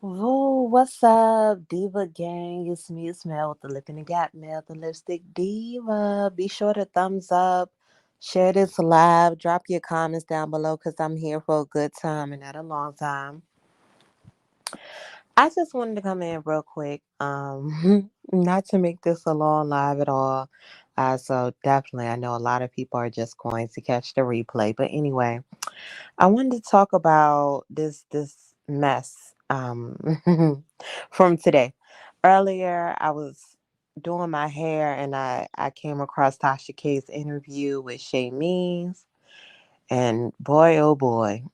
Whoa, what's up, Diva Gang? It's me, it's Mel with the Lip in the Gap, Mel, the Lipstick Diva. Be sure to thumbs up, share this live, drop your comments down below because I'm here for a good time and not a long time. I just wanted to come in real quick, not to make this a long live at all. So definitely, I know a lot of people are just going to catch the replay. But anyway, I wanted to talk about this mess from today. Earlier, I was doing my hair and I came across Tasha K's interview with Chay Means, and boy, oh boy,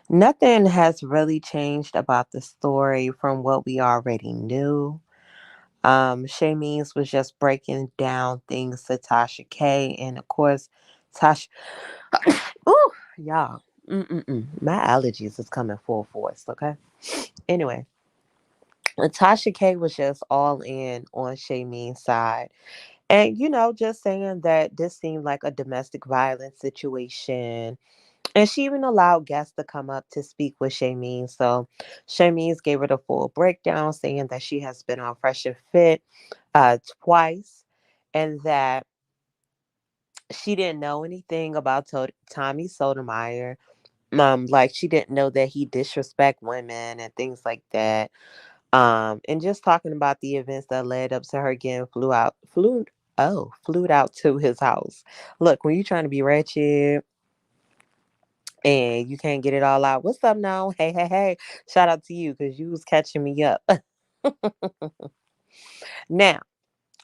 nothing has really changed about the story from what we already knew. Chay Means was just breaking down things to Tasha K, and of course, Tasha. Ooh, y'all. My allergies is coming full force. Okay. Anyway, Tasha K was just all in on Chay Means' side, and just saying that this seemed like a domestic violence situation. And she even allowed guests to come up to speak with Chay Means. So Chay Means gave her the full breakdown, saying that she has been on Fresh and Fit twice, and that she didn't know anything about Tommy Sotomayor. Like she didn't know that he disrespect women and things like that. And just talking about the events that led up to her getting flew out to his house. Look, when you're trying to be ratchet and you can't get it all out, what's up now? Hey, hey, hey! Shout out to you because you was catching me up. Now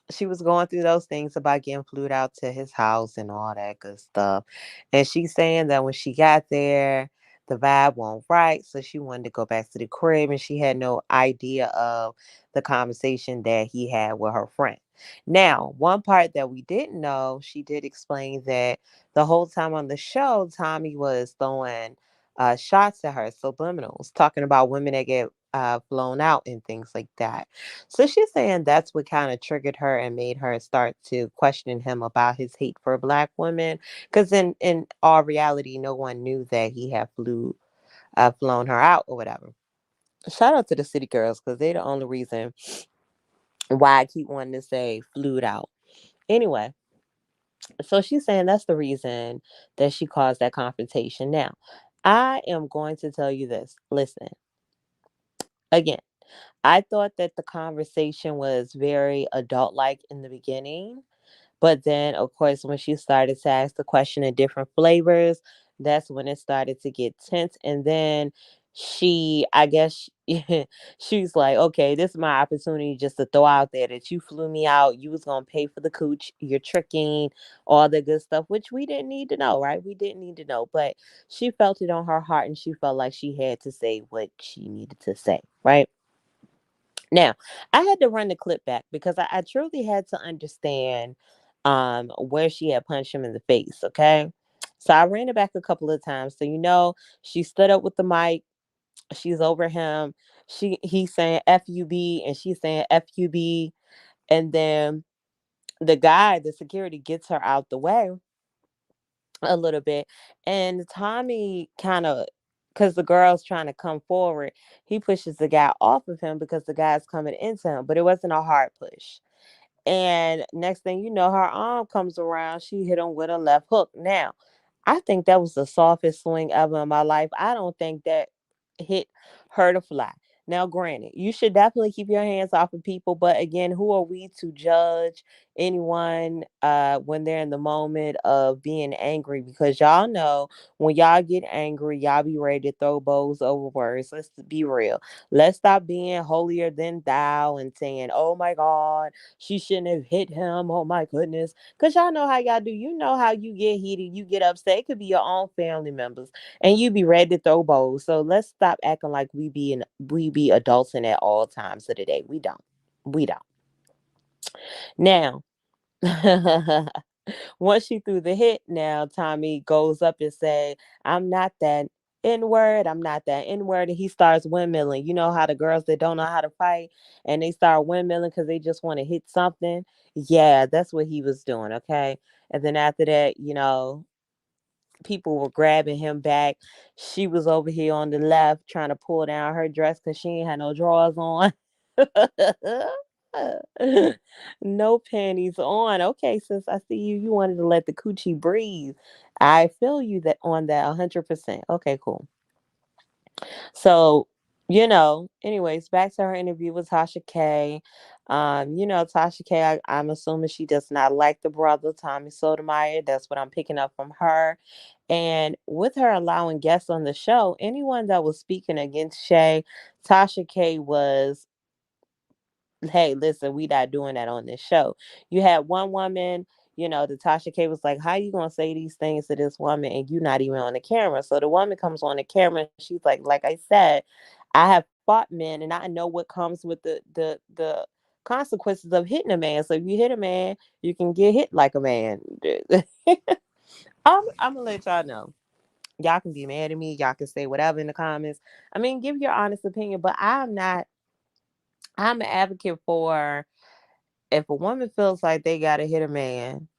she was going through those things about getting flued out to his house and all that good stuff. And she's saying that when she got there, the vibe wasn't right. So she wanted to go back to the crib and she had no idea of the conversation that he had with her friend. Now, one part that we didn't know, she did explain that the whole time on the show, Tommy was throwing shots at her, subliminals, talking about women that get flown out and things like that. So she's saying that's what kind of triggered her and made her start to question him about his hate for black women. Because in all reality, no one knew that he had flown her out or whatever. Shout out to the city girls because they're the only reason why I keep wanting to say flued out. Anyway, so she's saying that's the reason that she caused that confrontation. Now, I am going to tell you this. Listen, again, I thought that the conversation was very adult like in the beginning. But then, of course, when she started to ask the question in different flavors, that's when it started to get tense. And then I guess, she's like, okay, this is my opportunity just to throw out there that you flew me out. You was going to pay for the cooch. You're tricking, all the good stuff, which we didn't need to know, right? We didn't need to know. But she felt it on her heart and she felt like she had to say what she needed to say, right? Now, I had to run the clip back because I truly had to understand where she had punched him in the face, okay? So I ran it back a couple of times. So she stood up with the mic, she's over him. He's saying FUB and she's saying FUB. And then the security gets her out the way a little bit. And Tommy kind of, because the girl's trying to come forward, he pushes the guy off of him because the guy's coming into him, but it wasn't a hard push. And next thing you know, her arm comes around. She hit him with a left hook. Now, I think that was the softest swing ever in my life. I don't think that hit hurt a fly. Now, granted, you should definitely keep your hands off of people, but again, who are we to judge anyone when they're in the moment of being angry? Because y'all know when y'all get angry, y'all be ready to throw bows over words. Let's be real. Let's stop being holier than thou and saying, "Oh my God, she shouldn't have hit him. Oh my goodness." Because y'all know how y'all do. You know how you get heated, you get upset. It could be your own family members and you be ready to throw bows. So let's stop acting like we be adulting at all times of the day. We don't. We don't. Now, once she threw the hit, now Tommy goes up and say, "I'm not that N word. I'm not that N word." And he starts windmilling. You know how the girls that don't know how to fight and they start windmilling because they just want to hit something. Yeah, that's what he was doing. Okay. And then after that, people were grabbing him back. She was over here on the left trying to pull down her dress because she ain't had no drawers on. No panties on. Okay, sis, I see you. You wanted to let the coochie breathe. I feel you that on that 100%. Okay, cool. So, anyways, back to her interview with Tasha K. Tasha K, I'm assuming she does not like the brother, Tommy Sotomayor. That's what I'm picking up from her. And with her allowing guests on the show, anyone that was speaking against Shay, Tasha K was, hey, listen, we not doing that on this show. You had one woman, the Tasha K was like, how you gonna say these things to this woman and you not even on the camera? So the woman comes on the camera and she's like I said, I have fought men and I know what comes with the consequences of hitting a man. So if you hit a man, you can get hit like a man. I'm gonna let y'all know. Y'all can be mad at me. Y'all can say whatever in the comments. I mean, give your honest opinion, but I'm not. I'm an advocate for if a woman feels like they got to hit a man,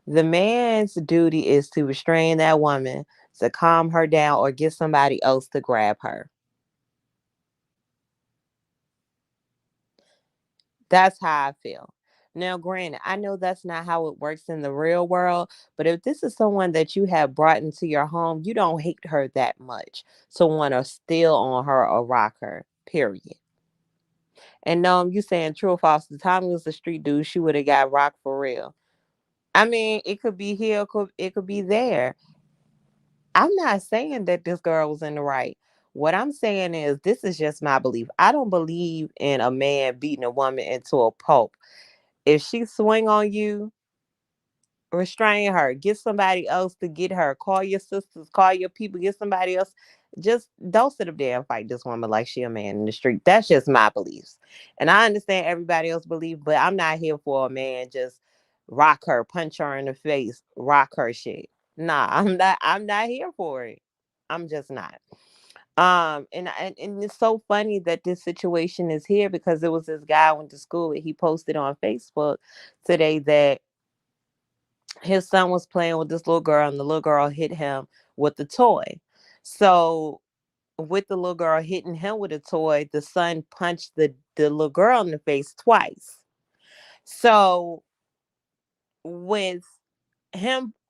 the man's duty is to restrain that woman, to calm her down, or get somebody else to grab her. That's how I feel. Now, granted, I know that's not how it works in the real world, but if this is someone that you have brought into your home, you don't hate her that much to want to steal on her or rock her, period. And no, you saying true or false. The time was the street dude, she would have got rocked for real. I mean, it could be here, it could be there. I'm not saying that this girl was in the right. What I'm saying is this is just my belief. I don't believe in a man beating a woman into a pulp. If she swing on you, restrain her. Get somebody else to get her. Call your sisters, call your people, get somebody else. Just don't sit up there and fight this woman like she a man in the street. That's just my beliefs. And I understand everybody else believe, but I'm not here for a man just rock her, punch her in the face, rock her shit. Nah, I'm not here for it. I'm just not. And it's so funny that this situation is here because it was this guy I went to school with. He posted on Facebook today that his son was playing with this little girl and the little girl hit him with the toy. So with the little girl hitting him with a toy, the son punched the little girl in the face twice. So with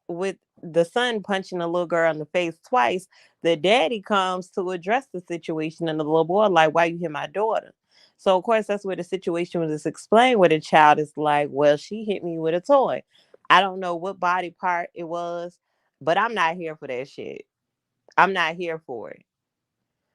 with the son punching the little girl in the face twice, the daddy comes to address the situation and the little boy like, why you hit my daughter? So of course that's where the situation was explained where the child is like, well, she hit me with a toy. I don't know what body part it was, but I'm not here for that shit. I'm not here for it.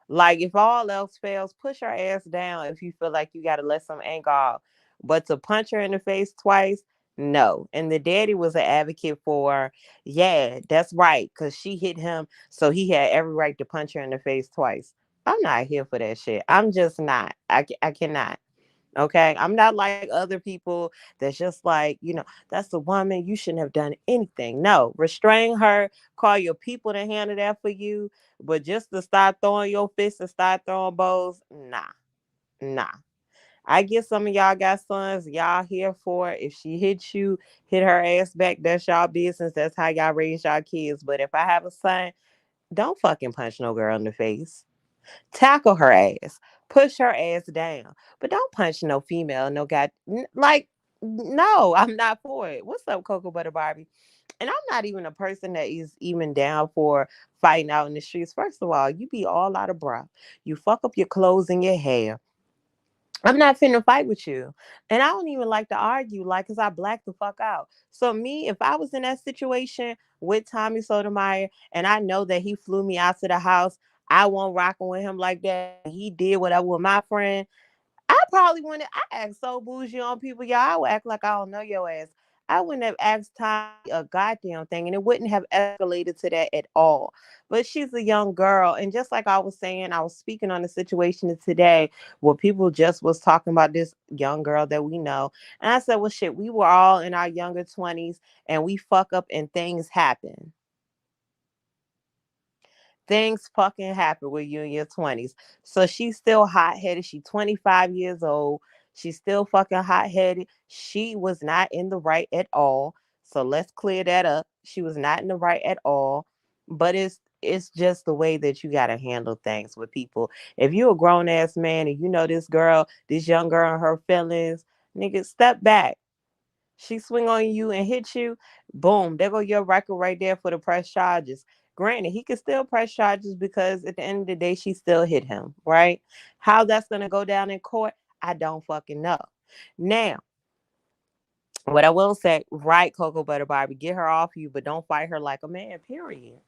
Like if all else fails, push her ass down if you feel like you gotta let some anger off. But to punch her in the face twice, no. And the daddy was an advocate for, yeah, that's right, because she hit him, so he had every right to punch her in the face twice. I'm not here for that shit. I'm just not. I cannot. Okay. I'm not like other people that's just like, that's the woman. You shouldn't have done anything. No, restrain her, call your people to handle that for you. But just to start throwing your fists and start throwing bows, nah, nah. I get some of y'all got sons, y'all here for it. If she hits you, hit her ass back. That's y'all business. That's how y'all raise y'all kids. But if I have a son, don't fucking punch no girl in the face. Tackle her ass, push her ass down, but don't punch no female, no guy. Like, no, I'm not for it. What's up, Cocoa Butter Barbie? And I'm not even a person that is even down for fighting out in the streets. First of all, you be all out of breath. You fuck up your clothes and your hair. I'm not finna fight with you. And I don't even like to argue, like, because I black the fuck out. So, me, if I was in that situation with Tommy Sotomayor and I know that he flew me out to the house, I won't rocking with him like that. He did whatever with my friend. I probably wouldn't. I act so bougie on people, y'all. I would act like I don't know your ass. I wouldn't have asked Tommy a goddamn thing, and it wouldn't have escalated to that at all. But she's a young girl, and just like I was saying, I was speaking on the situation today where people just was talking about this young girl that we know, and I said, "Well, shit, we were all in our younger 20s, and we fuck up, and things happen." Things fucking happen with you in your 20s. So she's still hot headed. She's 25 years old. She's still fucking hot headed. She was not in the right at all. So let's clear that up. She was not in the right at all. but it's just the way that you gotta handle things with people. If you a grown ass man and you know this girl, this young girl and her feelings, nigga, step back. She swing on you and hit you, boom, there go your record right there for the press charges. Granted, he could still press charges because at the end of the day, she still hit him, right? How that's gonna go down in court, I don't fucking know. Now, what I will say, right, Cocoa Butter Barbie, get her off you, but don't fight her like a man, period.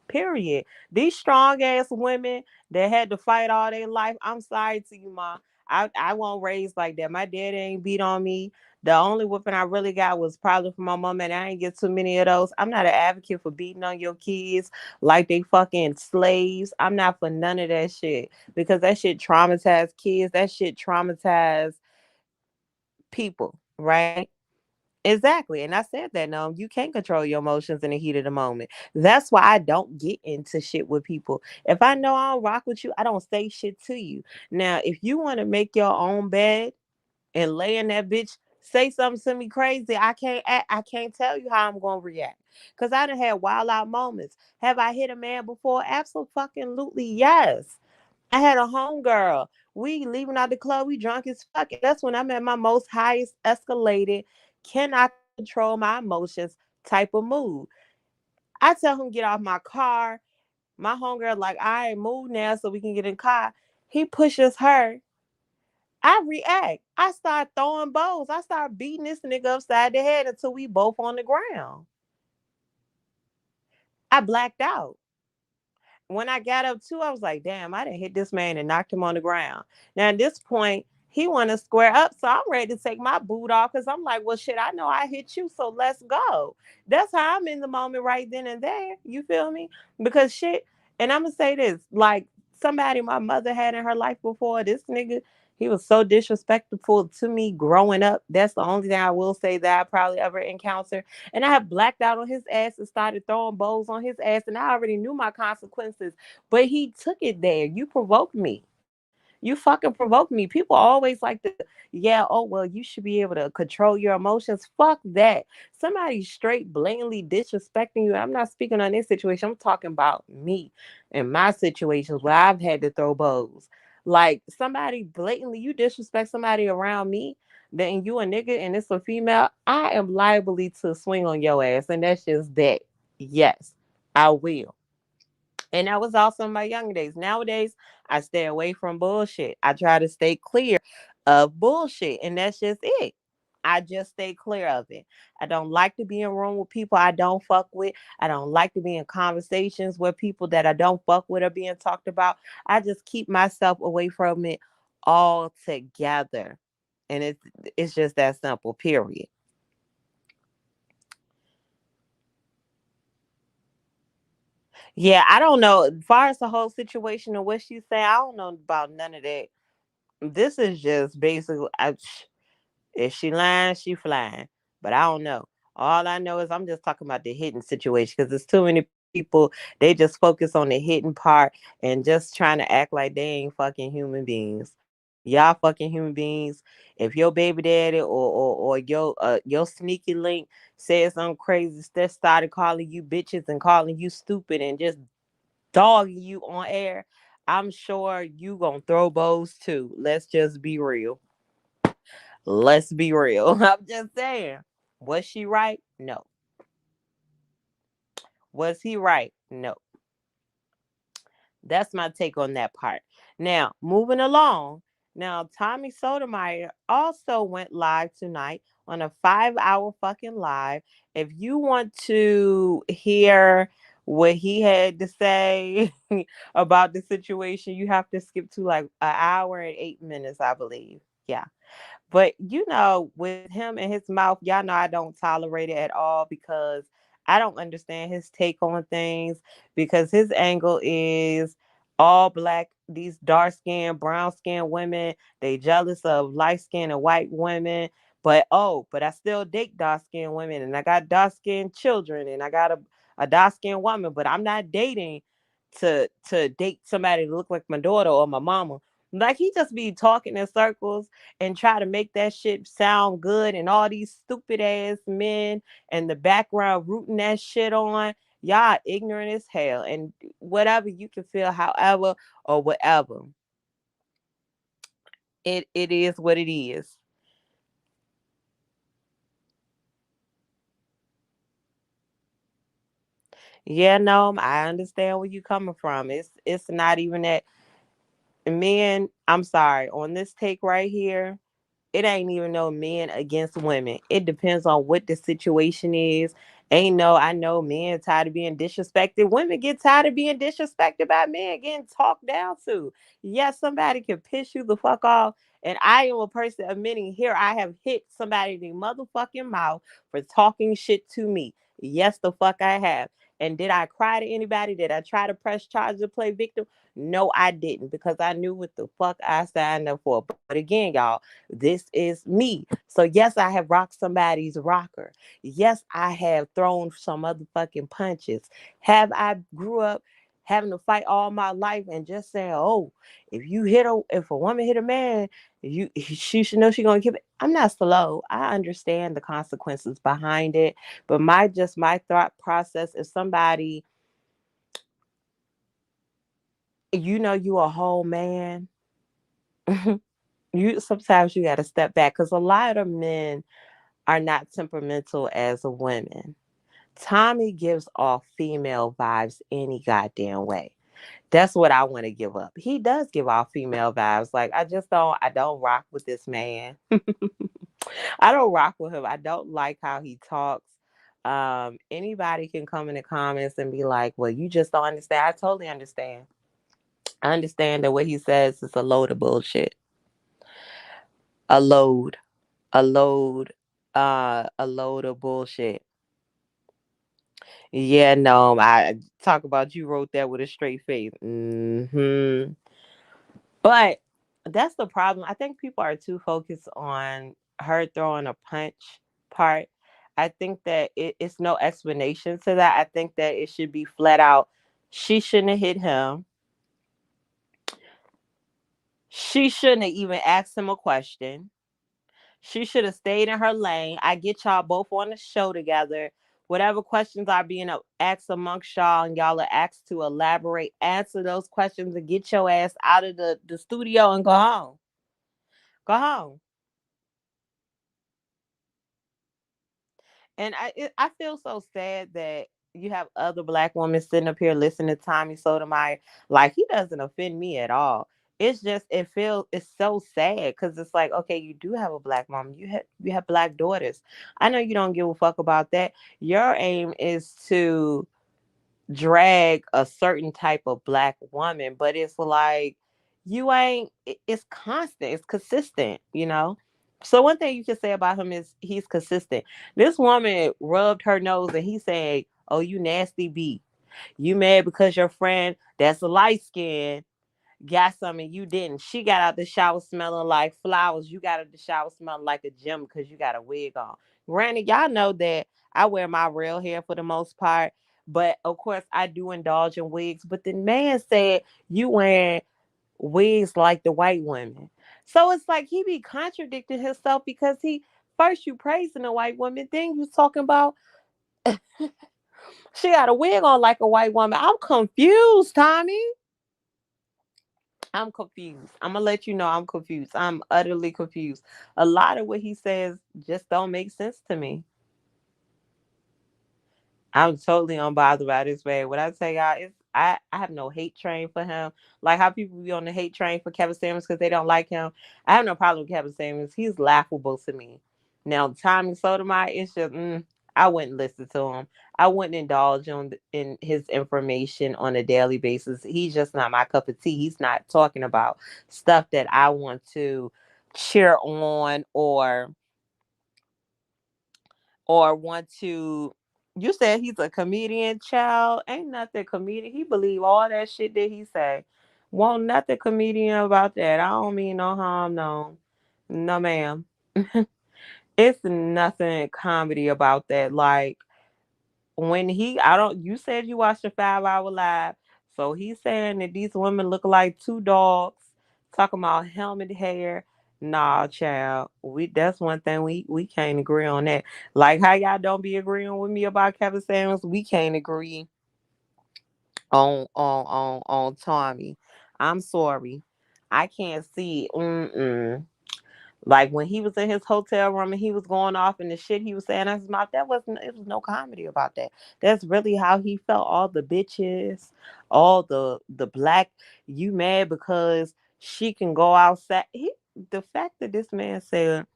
Period. These strong ass women that had to fight all their life, I'm sorry to you, ma. I won't raise like that. My dad ain't beat on me. The only whipping I really got was probably from my mom, and I ain't get too many of those. I'm not an advocate for beating on your kids like they fucking slaves. I'm not for none of that shit because that shit traumatized kids. That shit traumatized people, right? Exactly. And I said that no, you can't control your emotions in the heat of the moment. That's why I don't get into shit with people. If I know I don't rock with you, I don't say shit to you. Now, if you want to make your own bed and lay in that bitch, say something to me crazy. I can't tell you how I'm gonna react. Cause I done had wild out moments. Have I hit a man before? Absolutely yes. I had a homegirl. We leaving out the club, we drunk as fuck. And that's when I'm at my most highest escalated, cannot control my emotions type of mood. I tell him get off my car. My homegirl like, I ain't move now so we can get in the car. He pushes her. I react. I start throwing bows. I start beating this nigga upside the head until we both on the ground. I blacked out. When I got up too, I was like, damn, I didn't hit this man and knocked him on the ground. Now at this point, he want to square up, so I'm ready to take my boot off because I'm like, well, shit, I know I hit you, so let's go. That's how I'm in the moment right then and there. You feel me? Because shit, and I'm gonna say this, like somebody my mother had in her life before, this nigga, he was so disrespectful to me growing up. That's the only thing I will say that I probably ever encountered. And I had blacked out on his ass and started throwing bows on his ass, and I already knew my consequences. But he took it there. You provoked me. You fucking provoked me. People always like to, yeah, oh, well, you should be able to control your emotions. Fuck that. Somebody straight blatantly disrespecting you. I'm not speaking on this situation. I'm talking about me and my situations where I've had to throw bows. Like somebody blatantly, you disrespect somebody around me, then you a nigga and it's a female, I am liable to swing on your ass. And that's just that. Yes, I will. And that was also in my younger days. Nowadays, I stay away from bullshit. I try to stay clear of bullshit. And that's just it. I just stay clear of it. I don't like to be in room with people I don't fuck with. I don't like to be in conversations where people that I don't fuck with are being talked about. I just keep myself away from it altogether. And it's just that simple, period. Yeah, I don't know. As far as the whole situation and what she said, I don't know about none of that. This is just basically, if she lying, she flying. But I don't know. All I know is I'm just talking about the hitting situation because there's too many people. They just focus on the hitting part and just trying to act like they ain't fucking human beings. Y'all fucking human beings. If your baby daddy or your sneaky link said something crazy, that started calling you bitches and calling you stupid and just dogging you on air, I'm sure you gonna throw bows too. Let's just be real. Let's be real. I'm just saying. Was she right? No. Was he right? No. That's my take on that part. Now, moving along. Now, Tommy Sotomayor also went live tonight on a 5 hour fucking live. If you want to hear what he had to say about the situation, you have to skip to like an hour and 8 minutes, I believe. Yeah. But with him and his mouth, y'all know I don't tolerate it at all because I don't understand his take on things because his angle is all black, these dark skinned, brown skinned women, they jealous of light skinned and white women. But I still date dark skinned women and I got dark skinned children and I got a dark skinned woman, but I'm not dating to date somebody to look like my daughter or my mama. Like he just be talking in circles and try to make that shit sound good and all these stupid ass men and the background rooting that shit on. Y'all ignorant as hell. And whatever you can feel, however or whatever, it is what it is. Yeah, no, I understand where you coming from. It's not even that men. I'm sorry on this take right here. It ain't even no men against women. It depends on what the situation is. Ain't no, I know men tired of being disrespected. Women get tired of being disrespected by men getting talked down to. Yes, somebody can piss you the fuck off. And I am a person admitting here I have hit somebody in the motherfucking mouth for talking shit to me. Yes, the fuck I have. And did I cry to anybody? Did I try to press charges to play victim? No, I didn't because I knew what the fuck I signed up for. But again, y'all, this is me. So yes, I have rocked somebody's rocker. Yes, I have thrown some motherfucking punches. Have I grew up having to fight all my life and just saying, "Oh, if a woman hit a man, she should know she's gonna keep it." I'm not slow. I understand the consequences behind it, but my thought process is somebody, you a whole man. You sometimes you got to step back because a lot of men are not temperamental as a women. Tommy gives off female vibes any goddamn way. That's what I want to give up. He does give off female vibes. Like I don't rock with this man. I don't rock with him. I don't like how he talks. Anybody can come in the comments and be like, well, you just don't understand. I totally understand. I understand that what he says is a load of bullshit. A load. A load. A load of bullshit. Yeah, no, I talk about you wrote that with a straight face. But that's the problem. I think people are too focused on her throwing a punch part. I think that it's no explanation to that. I think that it should be flat out. She shouldn't have hit him. She shouldn't have even asked him a question. She should have stayed in her lane. I get y'all both on the show together. Whatever questions are being asked amongst y'all, and y'all are asked to elaborate, answer those questions, and get your ass out of the studio and go home. Go home. And I feel so sad that you have other black women sitting up here listening to Tommy Sotomayor. Like he doesn't offend me at all. It's just it's so sad because it's like, okay, you do have a black mom. You have black daughters. I know you don't give a fuck about that. Your aim is to drag a certain type of black woman, but it's like you ain't it's constant, it's consistent. So one thing you can say about him is he's consistent. This woman rubbed her nose and he said, "Oh, you nasty bee. You mad because your friend that's light skinned got something you didn't." She got out the shower smelling like flowers. You got out the shower smelling like a gym because you got a wig on. Granted, y'all know that I wear my real hair for the most part, but of course I do indulge in wigs. But the man said you wearing wigs like the white women. So it's like he be contradicting himself because he first you praising the white woman, then you talking about she got a wig on like a white woman. I'm confused, Tommy. I'm confused. I'm gonna let you know I'm confused. I'm utterly confused. A lot of what he says just don't make sense to me. I'm totally unbothered by this man. What I tell y'all is I have no hate train for him. Like how people be on the hate train for Kevin Samuels because they don't like him. I have no problem with Kevin Samuels. He's laughable to me. Now Tommy Sotomayor, it's just I wouldn't listen to him. I wouldn't indulge in his information on a daily basis. He's just not my cup of tea. He's not talking about stuff that I want to cheer on or want to. You said he's a comedian, child. Ain't nothing comedian. He believe all that shit that he say. Won't nothing comedian about that. I don't mean no harm, no. No, ma'am. It's nothing comedy about that. Like when I don't, you said you watched a 5 hour live. So he's saying that these women look like two dogs, talking about helmet hair. Nah, child. That's one thing we can't agree on that. Like how y'all don't be agreeing with me about Kevin Samuels, we can't agree on Tommy. I'm sorry. I can't see. Like when he was in his hotel room and he was going off and the shit he was saying out his mouth, that wasn't it was no comedy about that. That's really how he felt. All the bitches, all the black, you mad because she can go outside. The fact that this man said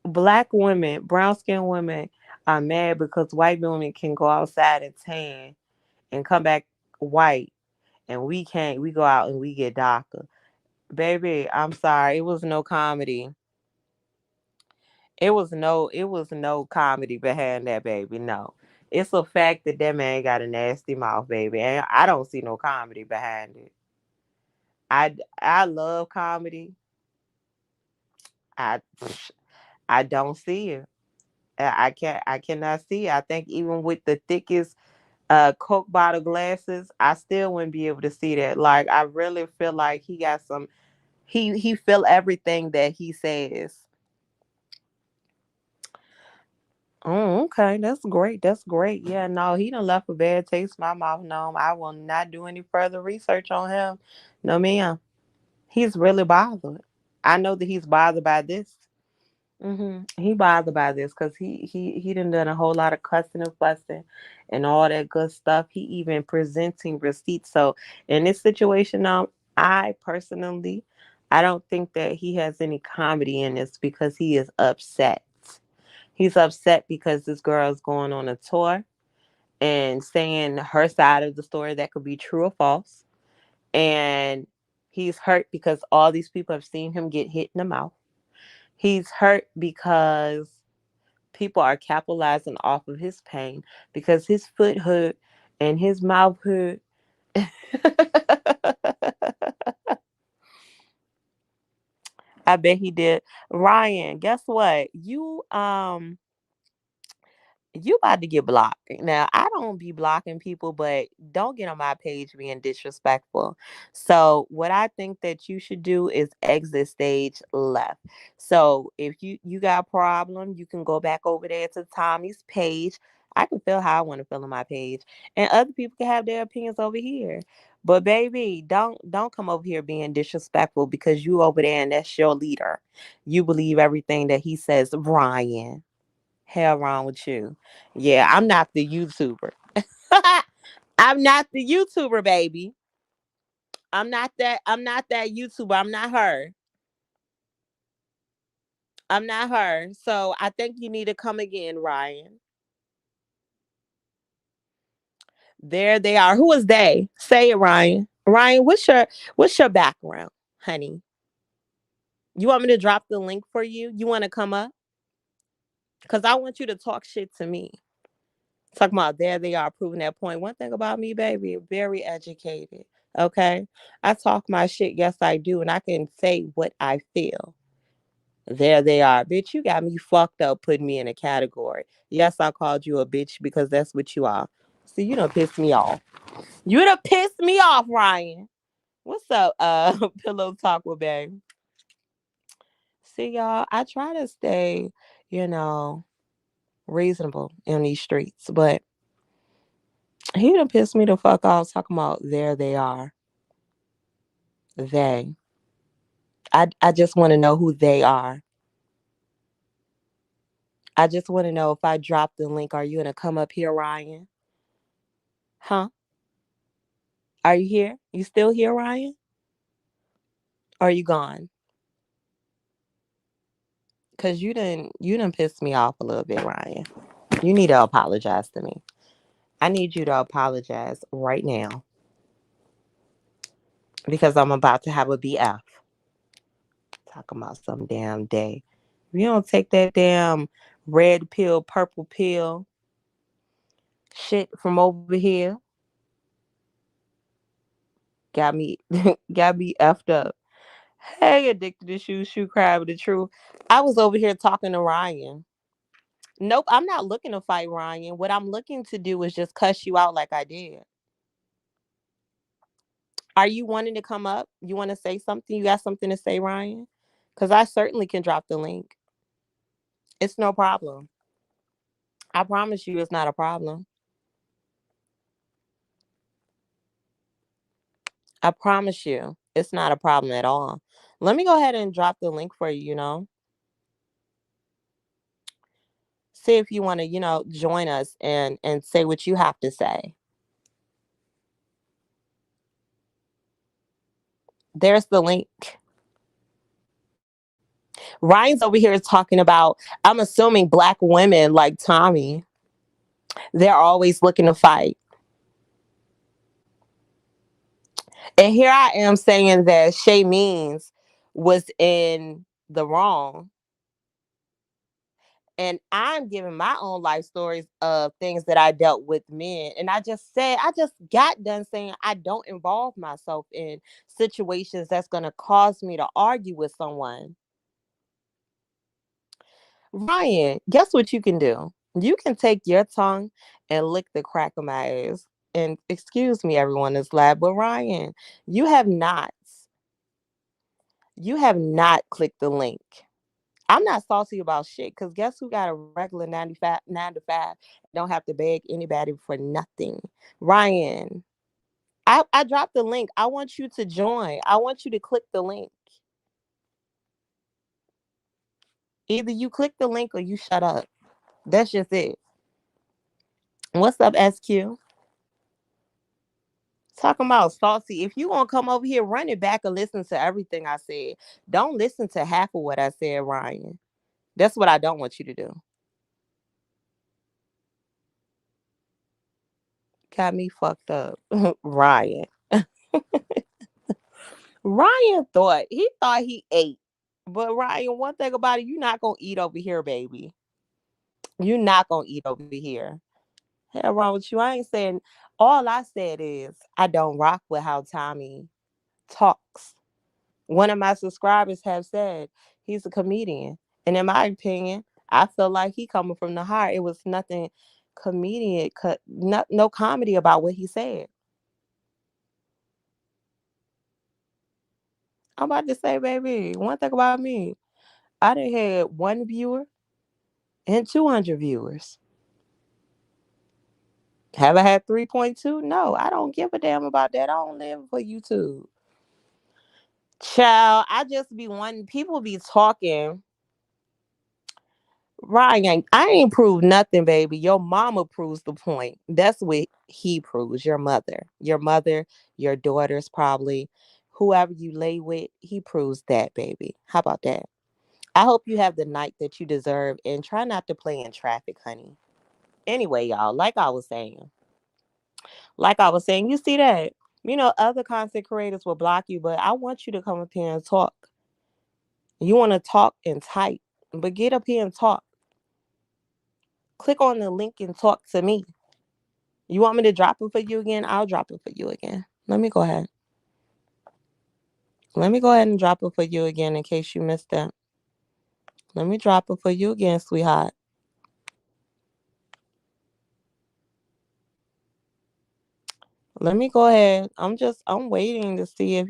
black women, brown skinned women are mad because white women can go outside and tan and come back white and we can't, we go out and we get darker. Baby, I'm sorry. It was no comedy. It was no comedy behind that, baby. No. It's a fact that that man got a nasty mouth, baby. And I don't see no comedy behind it. I love comedy. I I don't see it. I cannot see it. I think even with the thickest Coke bottle glasses, I still wouldn't be able to see that. Like I really feel like he got some he feel everything that he says. Oh, okay. That's great. That's great. Yeah, no, he done left a bad taste in my mouth. No, I will not do any further research on him. No, ma'am. He's really bothered. I know that he's bothered by this. He bothered by this because he done a whole lot of cussing and fussing and all that good stuff. He even presenting receipts. So in this situation now, I personally, I don't think that he has any comedy in this because he is upset. He's upset because this girl is going on a tour and saying her side of the story that could be true or false. And he's hurt because all these people have seen him get hit in the mouth. He's hurt because people are capitalizing off of his pain because his foot hurt and his mouth hurt. I bet he did. Ryan, guess what? You about to get blocked. Now, I don't be blocking people, but don't get on my page being disrespectful. So, what I think that you should do is exit stage left. So, if you got a problem, you can go back over there to Tommy's page. I can feel how I want to feel on my page, and other people can have their opinions over here. But baby, don't come over here being disrespectful because you over there and that's your leader. You believe everything that he says, Brian. Hell wrong with you. Yeah, I'm not the YouTuber. I'm not the YouTuber, baby. I'm not that YouTuber. I'm not her. I'm not her. So I think you need to come again, Ryan. There they are. Who is they? Say it, Ryan. Ryan, what's your background, honey? You want me to drop the link for you? You want to come up? Because I want you to talk shit to me. Talking about there they are proving that point. One thing about me, baby, very educated. Okay. I talk my shit, yes I do, and I can say what I feel. There they are. Bitch, you got me fucked up putting me in a category. Yes, I called you a bitch because that's what you are. See, you done pissed me off. You done pissed me off, Ryan. What's up, Pillow Talk with Babe? See, y'all, I try to stay, you know, reasonable in these streets, but he done pissed me the fuck off talking about there they are. They. I just want to know who they are. I just want to know if I drop the link, are you gonna come up here, Ryan? Huh? Are you here? You still here, Ryan? Or are you gone? Cause you didn't piss me off a little bit, Ryan. You need to apologize to me. I need you to apologize right now because I'm about to have a BF. Talking about some damn day. If you don't take that damn red pill, purple pill shit from over here, got me got me effed up. Hey, addicted to shoe cry with the truth. I was over here talking to Ryan. Nope, I'm not looking to fight Ryan. What I'm looking to do is just cuss you out like I did. Are you wanting to come up? You want to say something? You got something to say, Ryan? Because I certainly can drop the link. It's no problem. I promise you it's not a problem. I promise you, it's not a problem at all. Let me go ahead and drop the link for you, you know. See if you want to, join us and say what you have to say. There's the link. Ryan's over here talking about, I'm assuming black women like Tommy, they're always looking to fight. And here I am saying that Chay Means was in the wrong. And I'm giving my own life stories of things that I dealt with men. And I just got done saying I don't involve myself in situations that's going to cause me to argue with someone. Ryan, guess what you can do? You can take your tongue and lick the crack of my ass. And excuse me, everyone is loud, but Ryan, you have not, you have not clicked the link. I'm not salty about shit because guess who got a regular 95, 9 to 5? Don't have to beg anybody for nothing. Ryan, I dropped the link. I want you to join. I want you to click the link. Either you click the link or you shut up. That's just it. What's up, SQ? Talking about salty. If you gonna come over here, run it back and listen to everything I said. Don't listen to half of what I said, Ryan. That's what I don't want you to do. Got me fucked up. Ryan. Ryan thought he ate. But Ryan, one thing about it, you're not gonna eat over here, baby. You're not gonna eat over here. Hell wrong with you. I ain't saying all I said is I don't rock with how Tommy talks. One of my subscribers have said he's a comedian. And in my opinion, I feel like he coming from the heart. It was nothing comedian, no comedy about what he said. I'm about to say, baby, one thing about me, I done had one viewer and 200 viewers. Have I had 3.2? No, I don't give a damn about that. I don't live for YouTube. Child, I just be wanting people be talking. Ryan, I ain't proved nothing, baby. Your mama proves the point. That's what he proves. Your mother. Your daughters, probably. Whoever you lay with, he proves that, baby. How about that? I hope you have the night that you deserve and try not to play in traffic, honey. Anyway, y'all, you see that? Other content creators will block you, but I want you to come up here and talk. You want to talk and type, but get up here and talk. Click on the link and talk to me. You want me to drop it for you again? I'll drop it for you again. Let me go ahead. Let me go ahead and drop it for you again in case you missed that. Let me drop it for you again, sweetheart. Let me go ahead. I'm waiting to see if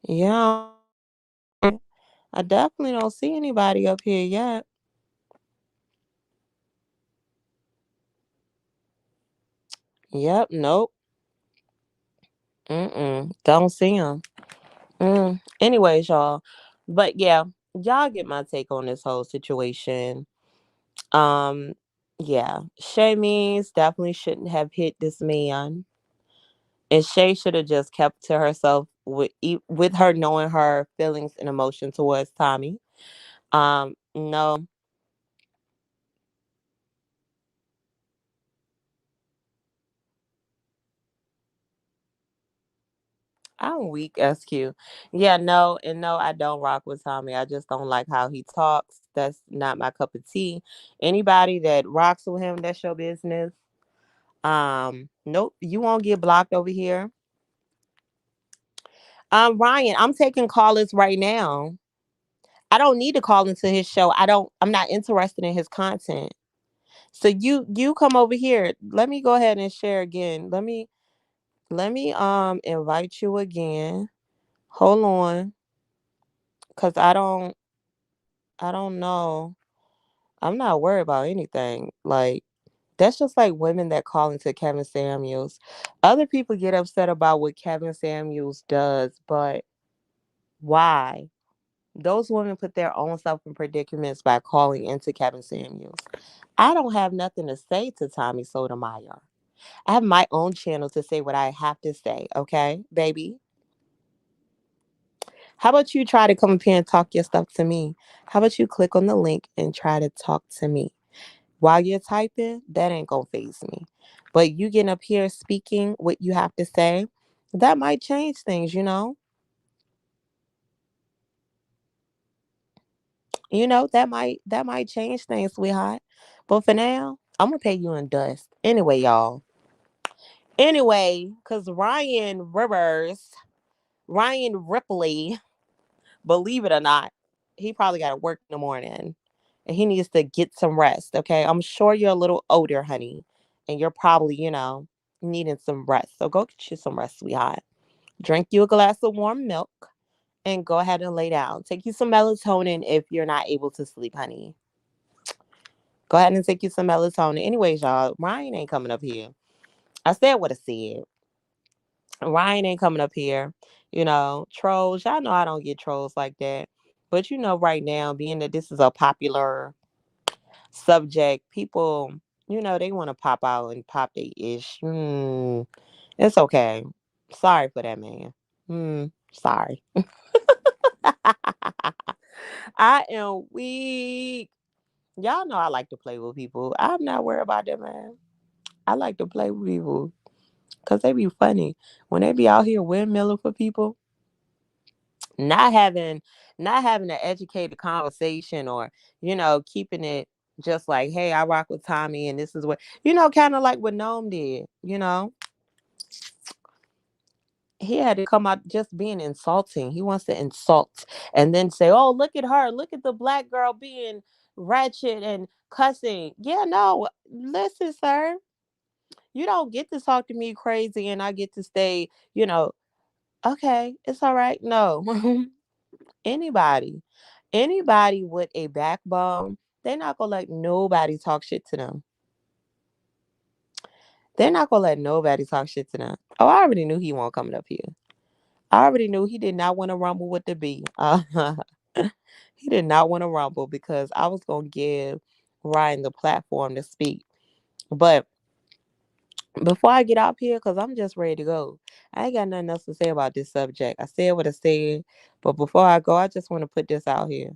Yeah, I definitely don't see anybody up here yet. Yep, nope. Don't see them. Anyways, y'all. But yeah, y'all get my take on this whole situation. Um, yeah, Shay Means definitely shouldn't have hit this man, and Shay should have just kept to herself with her knowing her feelings and emotion towards Tommy. No, I'm weak, SQ. Yeah, no, and no, I don't rock with Tommy. I just don't like how he talks. That's not my cup of tea. Anybody that rocks with him, that's your business. Nope, you won't get blocked over here. Ryan, I'm taking callers right now. I don't need to call into his show. I'm not interested in his content. So you come over here. Let me go ahead and share again. Let me invite you again. Hold on. Cause I don't know. I'm not worried about anything. Like, That's just like women that call into Kevin Samuels. Other people get upset about what Kevin Samuels does, but why? Those women put their own self in predicaments by calling into Kevin Samuels. I don't have nothing to say to Tommy Sotomayor. I have my own channel to say what I have to say, okay, baby? How about you try to come up here and talk your stuff to me? How about you click on the link and try to talk to me? While you're typing, that ain't gonna phase me. But you getting up here speaking what you have to say, that might change things, you know? That might change things, sweetheart. But for now, I'm gonna pay you in dust. Anyway, y'all. Anyway, cause Ryan Ripley, believe it or not, he probably gotta work in the morning. And he needs to get some rest. Okay. I'm sure you're a little older, honey. And you're probably, needing some rest. So go get you some rest, sweetheart. Drink you a glass of warm milk and go ahead and lay down. Take you some melatonin if you're not able to sleep, honey. Go ahead and take you some melatonin. Anyways, y'all, Ryan ain't coming up here. I said what I said. Ryan ain't coming up here. Trolls. Y'all know I don't get trolls like that. But right now, being that this is a popular subject, people, they want to pop out and pop their ish. It's okay. Sorry for that, man. Sorry. I am weak. Y'all know I like to play with people. I'm not worried about that, man. I like to play with people because they be funny. When they be out here windmilling for people, not having not having an educated conversation or, keeping it just like, hey, I rock with Tommy and this is what, kind of like what Gnome did. He had to come out just being insulting. He wants to insult and then say, "Oh, look at her. Look at the black girl being ratchet and cussing." Yeah, no. Listen, sir. You don't get to talk to me crazy and I get to stay, okay, it's all right. No. anybody. Anybody with a backbone, they're not going to let nobody talk shit to them. They're not going to let nobody talk shit to them. Oh, I already knew he won't coming up here. I already knew he did not want to rumble with the B. He did not want to rumble because I was going to give Ryan the platform to speak. But before I get up here, because I'm just ready to go, I ain't got nothing else to say about this subject. I said what I said, but before I go, I just want to put this out here.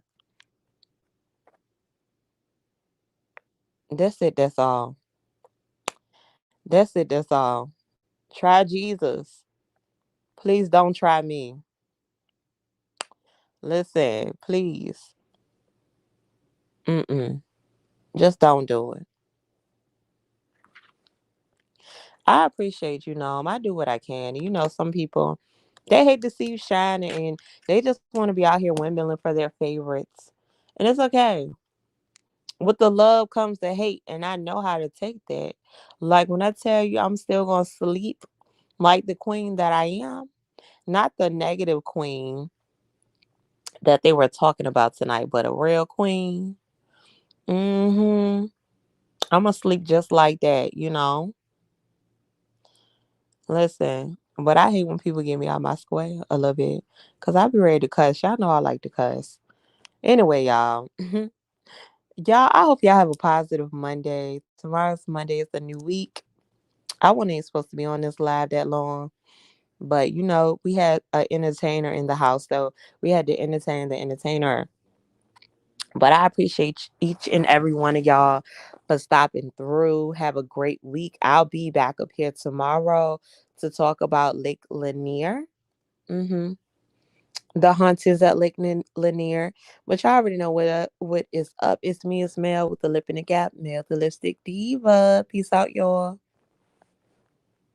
That's it. That's all. That's it. That's all. Try Jesus. Please don't try me. Listen, please. Mm-mm. Just don't do it. I appreciate I do what I can. Some people they hate to see you shining and they just want to be out here windmilling for their favorites. And it's okay. With the love comes the hate, and I know how to take that. Like when I tell you I'm still gonna sleep like the queen that I am, not the negative queen that they were talking about tonight, but a real queen. Mm-hmm. I'm gonna sleep just like that. Listen, but I hate when people get me out my square a little bit. Cause I be ready to cuss. Y'all know I like to cuss. Anyway, y'all. Y'all, I hope y'all have a positive Monday. Tomorrow's Monday is a new week. I wasn't even supposed to be on this live that long. But we had an entertainer in the house, so we had to entertain the entertainer. But I appreciate each and every one of y'all for stopping through. Have a great week. I'll be back up here tomorrow to talk about Lake Lanier. hmm The hauntings at Lanier. But y'all already know what is up. It's me, it's Mel with the lip in the gap. Mel, the lipstick diva. Peace out, y'all.